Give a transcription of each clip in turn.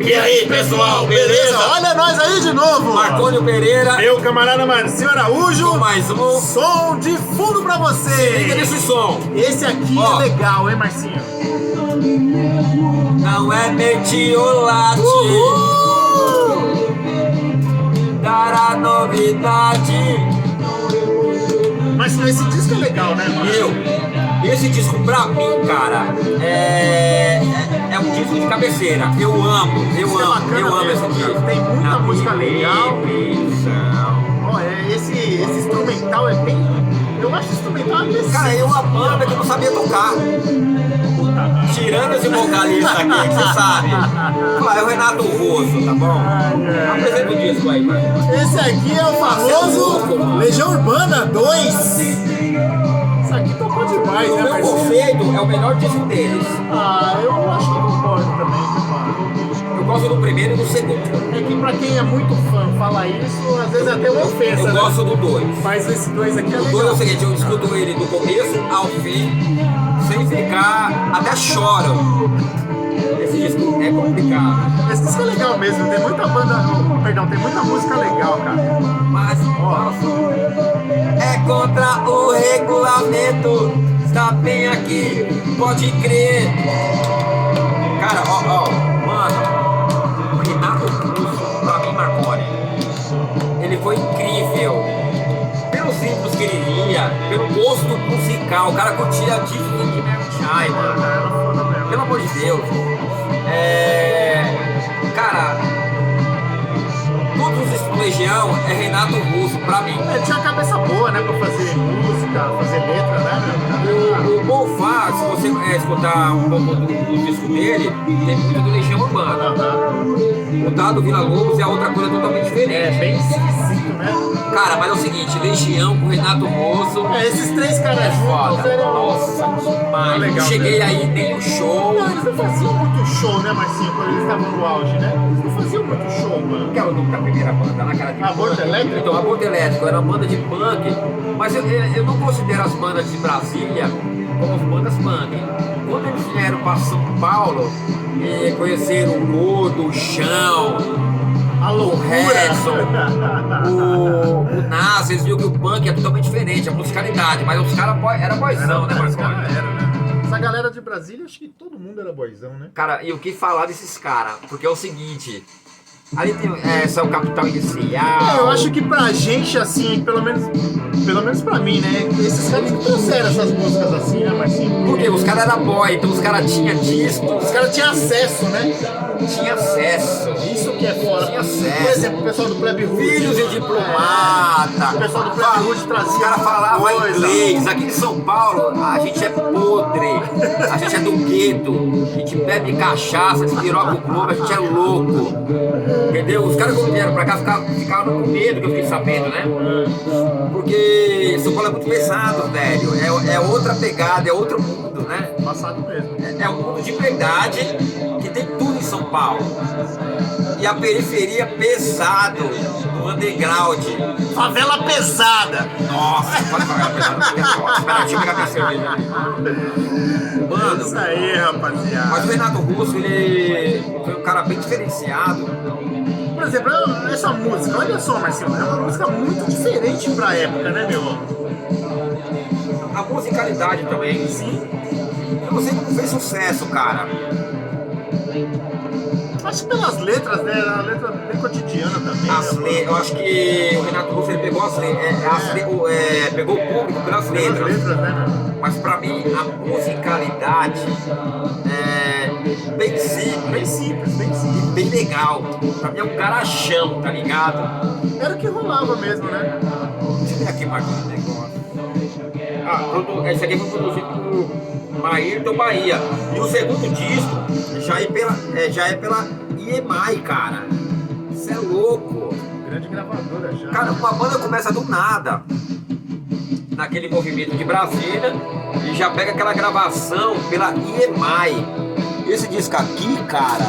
E aí, pessoal, beleza? Olha nós aí de novo! Marcônio Pereira, Meu camarada Marcinho Araújo, com mais um som de fundo pra você! Liga nesse som. Esse aqui Ó. é legal, hein, Marcinho? Não é metiolate, dará novidade. Marcinho, esse disco é legal, né, mano? Esse disco pra mim, cara, é um disco de cabeceira. Eu amo bacana esse mesmo, disco. cara. Tem muita Na música minha legal. visão. Ó, esse instrumental é bem... Eu acho instrumental agressivo. Cara, é uma banda que eu não sabia tocar. Tirando esse vocalista aqui, que você sabe. É o Renato Russo, tá bom? Apresenta o disco aí, mano. Esse aqui é o famoso louco, mano. Legião Urbana 2. Isso aqui tocou demais, No né, meu Marcinho? conceito, é o melhor disco deles. Ah, eu acho que eu concordo também, viu, mano? Eu gosto do primeiro e do segundo. É que pra quem é muito fã falar isso, às vezes é até uma ofensa, Eu né? gosto do 2. Mas esse 2 aqui é O 2 é legal. o seguinte, eu escuto ele do começo ao fim, sem ficar, até choro. Esse disco é complicado. Esse disco é legal mesmo, tem muita banda... Perdão, tem muita música legal, cara. Mas, nossa, é contra o regulamento, está bem aqui, pode crer. Cara, mano, o Renato Russo, pra mim, Marconi, ele foi incrível. Pelo simples que ele ia, pelo gosto musical, o cara curtia disco de Mary Chai, mano. Pelo amor de Deus. Cara, todos os discos do Legião é Renato Russo, pra mim. Ele tinha uma cabeça boa, né, pra fazer música, fazer letra, né? O Bonfá, se você escutar um pouco do disco dele, tem muito do Legião Urbana. O Dado Vila Lobos é outra coisa totalmente É diferente. bem esquisito, né? Cara, mas é o seguinte, Legião com Renato Russo Esses três caras é juntos foda. eram... Nossa, demais. Legal, Cheguei aí, nem o show. Não, eles não faziam muito show, né, Marcinho, quando eles estavam no auge, né? Eles não faziam muito show, mano. Que é o nome da primeira banda, na cara de Aborto punk. Elétrico? Então, Aborto Elétrico era uma banda de punk, mas eu não considero as bandas de Brasília como as bandas punk. Quando eles vieram para São Paulo e conheceram o Gordo, o Chão, A o loucura! Redson, o Nas, eles viram que o punk é totalmente diferente, a musicalidade, mas os caras eram boyzão, né, Esse cara Marconi? era, né? Essa galera de Brasília, acho que todo mundo era boyzão, né? Cara, e o que falar desses caras? Porque é o seguinte, ali tem só o Capital Inicial. Eu acho que pra gente, assim, pelo menos pra mim, né? Esses caras que trouxeram essas músicas assim, né, Marcinho? Porque os caras eram boy, então os caras tinham disco, Os caras tinham acesso, né? tinha acesso. Isso que é fora. Tinha Por acesso. exemplo, o pessoal do Plebe Hood. Filhos de diplomata. O pessoal do Plebe Hood trazia Os caras falavam coisa. inglês. Aqui em São Paulo, a gente é podre. A gente é do gueto. A gente bebe cachaça, despiroca o globo, a gente é louco. Entendeu? Os caras quando vieram pra cá ficaram com medo, que eu fiquei sabendo, né? Porque São Paulo é muito pesado, velho. É outra pegada, é outro mundo, né? Passado mesmo. É um mundo de verdade que tem tudo em São Paulo. E a periferia pesado, no underground. Favela pesada. Nossa, fala favela pesada. Espera, deixa eu pegar minha cerveja. Mano, Isso aí, rapaziada. mas o Renato Russo, ele foi um cara bem diferenciado. Por exemplo, essa música, olha só, Marcinho, é uma música muito diferente pra época, né, meu? A musicalidade também. Sim. Eu não sei como fez sucesso, cara. Acho que pelas letras, né? A letra bem cotidiana também. Eu acho que o Renato Russo ele pegou pegou o público pelas letras. Né, meu? Mas pra mim a musicalidade é bem simples, Bem simples, bem simples. e bem legal. Pra mim é um garachão, tá ligado? Era o que rolava mesmo, né? Deixa eu ver aqui mais um negócio. Esse aqui foi produzido por Maírton Bahia. E o segundo disco já é pela EMI, cara. Isso é louco. Grande gravadora já. Cara, uma banda começa do nada, naquele movimento de Brasília, e já pega aquela gravação pela EMI. Esse disco aqui, cara,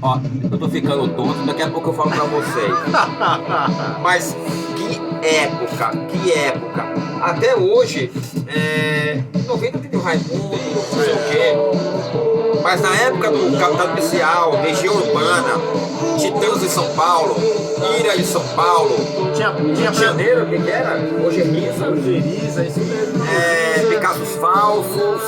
ó, eu tô ficando tonto, daqui a pouco eu falo pra vocês. Mas que época. Até hoje, em 90 tem o Raimundo, não sei o quê. Mas na época do Capital Inicial, Legião Urbana, Titãs de São Paulo, Ira de São Paulo, Rio de Janeiro, o que era? Hoje é Riso, Ojeriza, isso mesmo. Picassos Falsos,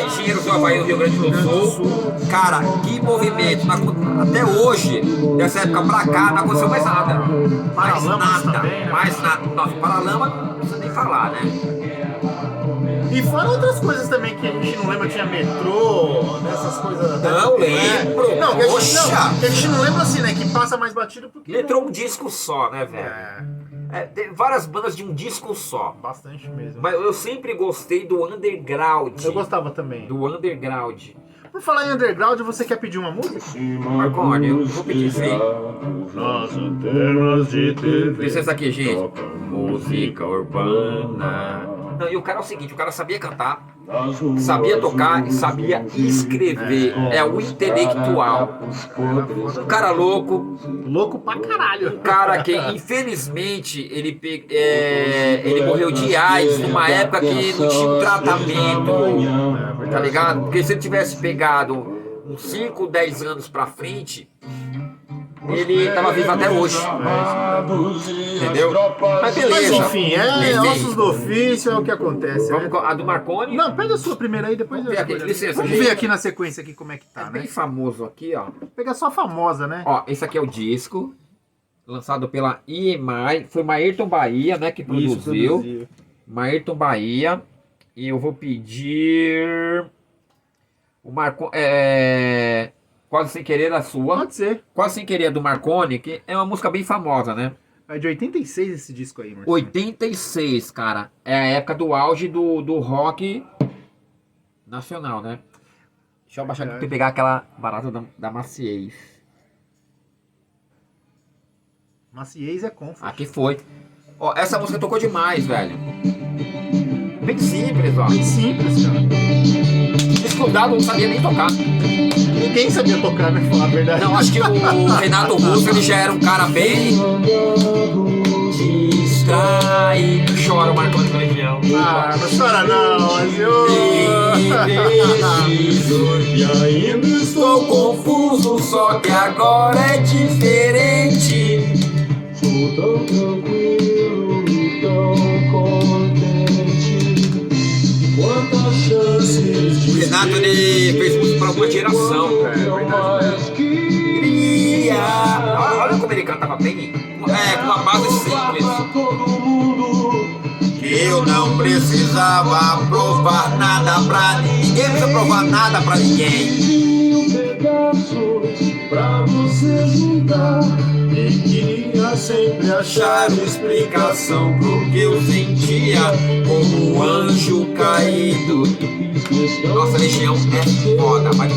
Engenheiros do Havaí, no Rio Grande do Sul. Cara, que movimento. Até hoje, dessa época pra cá, não aconteceu mais nada. Mais Paralamas nada. também, né? Mais nada. Nossa, Paralama não precisa nem falar, né? E fora outras coisas também que a gente não lembra, tinha metrô, dessas coisas. Não lembro. Não, que a gente, Poxa. que a gente não lembra assim, né? Que passa mais batido porque. Metrô um disco só, né, velho? Tem várias bandas de um disco só. Bastante mesmo. Mas eu sempre gostei do underground. Eu gostava também. Do underground. Por falar em underground, você quer pedir uma música? Marconi, eu vou pedir sim. Nas antenas de TV. Licença aqui, gente. Música urbana. Não, e o cara é o seguinte, o cara sabia cantar, sabia tocar e sabia escrever. É o intelectual. Um cara louco. Louco pra caralho. Um cara que, infelizmente, ele morreu de AIDS numa época que não tinha um tratamento. Tá ligado? Porque se ele tivesse pegado uns 5, 10 anos pra frente, ele tava vivo até hoje. Entendeu? Mas beleza. Mas enfim, ossos do ofício, é o que acontece. Vamos com a do Marconi? Não, pega a sua primeira aí, depois eu aqui, escolho. licença, Vamos gente. ver aqui na sequência aqui como é que tá, É né? bem famoso aqui, ó. Pegar só a famosa, né? Ó, esse aqui é o disco, lançado pela EMI. Foi Maerton Bahia, né, que produziu. Maerton Bahia. E eu vou pedir... O Marconi... Quase Sem Querer a sua. Pode ser. Quase Sem Querer do Marconi, que é uma música bem famosa, né? É de 86 esse disco aí, Marcelo. 86, cara. É a época do auge do rock nacional, né? Deixa eu abaixar aqui pra pegar aquela barata da Maciez. Maciez é Comfort. Aqui foi. Ó, essa música tocou demais, velho. Bem simples, ó. Bem simples, cara. Desgrudado, não sabia nem tocar. Ninguém sabia tocar, né? Falar a verdade. Não, acho que o Renato Russo, ele já era um cara bem... Distraído. Chora o Marconi da Legião. Ah, não chora não, mas eu... E ainda estou confuso, só que agora é diferente. Sou tão tranquilo e tão contente. Quantas chances de O Renato, ele fez música para uma geração. Olha como ele cantava bem. Com uma base simples. Eu não precisava provar nada pra ninguém. Ninguém precisa provar nada pra ninguém. Pra você juntar, e queria sempre Achar explicação pro que eu sentia como um anjo caído. Nossa, Legião é foda, mas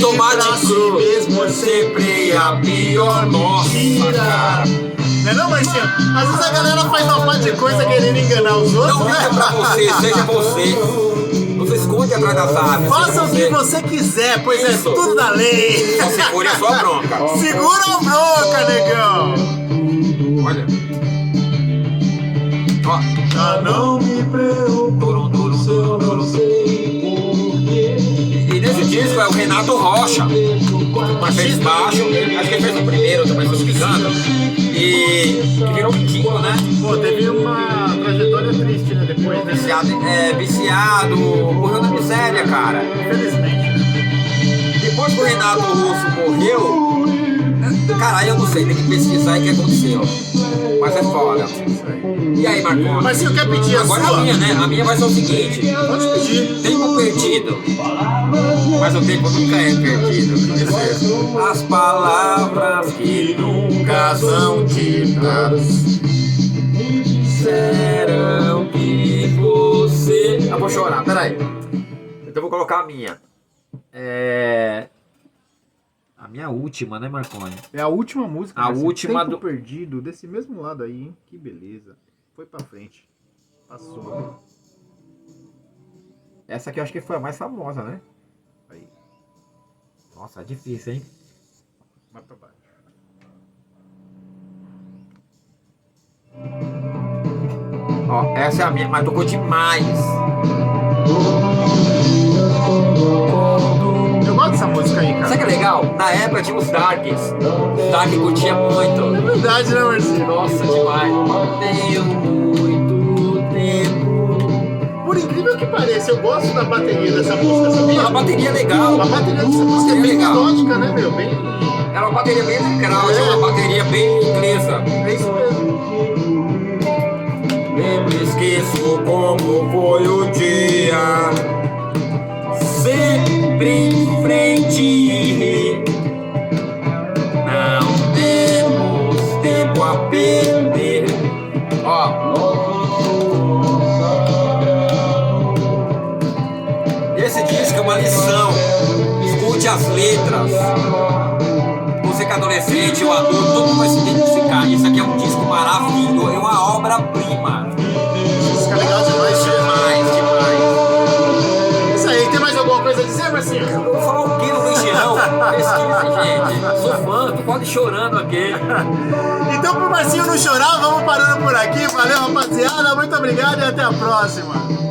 tomate cru mesmo sempre é a pior. Nossa, cara. Não é não, Marcinho? Às vezes a galera faz uma parte de coisa querendo enganar os outros, Não né? liga pra você, seja você. Não se esconde atrás das árvores. Faça o que você quiser, pois Isso. é tudo da lei. Só segure a sua bronca. Segura a bronca, negão. Olha. Ó. já não me preocupo se eu não sei porquê. E nesse disco é o Renato Rocha. Mas fez baixo, acho que ele fez o primeiro também, se eu não me engano. E que virou Vikingo, né? Pô, teve uma trajetória triste, né? Depois, né? Viciado, morreu na miséria, cara. Infelizmente. Depois que o Renato Russo morreu, caralho, eu não sei, tem que pesquisar aí o que aconteceu. Mas é foda. E aí, Marconi? Mas se eu quer pedir a Agora sua... a minha, né? A minha vai ser o seguinte: Pode pedir. tempo perdido. Mas o tempo nunca é perdido. As palavras que nunca são ditas me disseram que você. Eu vou chorar, peraí. Então eu vou colocar a minha. A minha última, né, Marconi? É a última música. A Marcinho. última Tempo do- perdido, desse mesmo lado aí, hein? Que beleza. Foi pra frente. Passou. Essa aqui eu acho que foi a mais famosa, né? Aí. Nossa, é difícil, hein? Mais pra baixo. Ó, essa é a minha, mas tocou demais. legal. Na época tinha os Darks. Dark curtia muito. É verdade, né, Marcinho? Nossa, demais. Tenho muito tempo. Por incrível que pareça, eu gosto da bateria dessa música, sabia? A bateria é legal. A bateria dessa música é bem legal. melódica, né, meu? Bem... Era uma bateria bem legal, uma bateria bem inglesa. É isso mesmo. Nem esqueço como foi o dia. Sempre em frente. Não temos tempo a perder. Ó. Esse disco é uma lição. Escute as letras. Você que é adolescente ou adulto, todo mundo vai se identificar. Isso aqui é um disco maravilhoso, é uma obra-prima. Música legal demais, Demais, demais. Isso aí, tem mais alguma coisa a dizer, Marcinho? Eu vou falar o que no Legião? Pesquisa, gente. Sou fã, tô quase chorando aqui. Então, pro Marcinho não chorar, vamos parando por aqui. Valeu, rapaziada. Muito obrigado e até a próxima.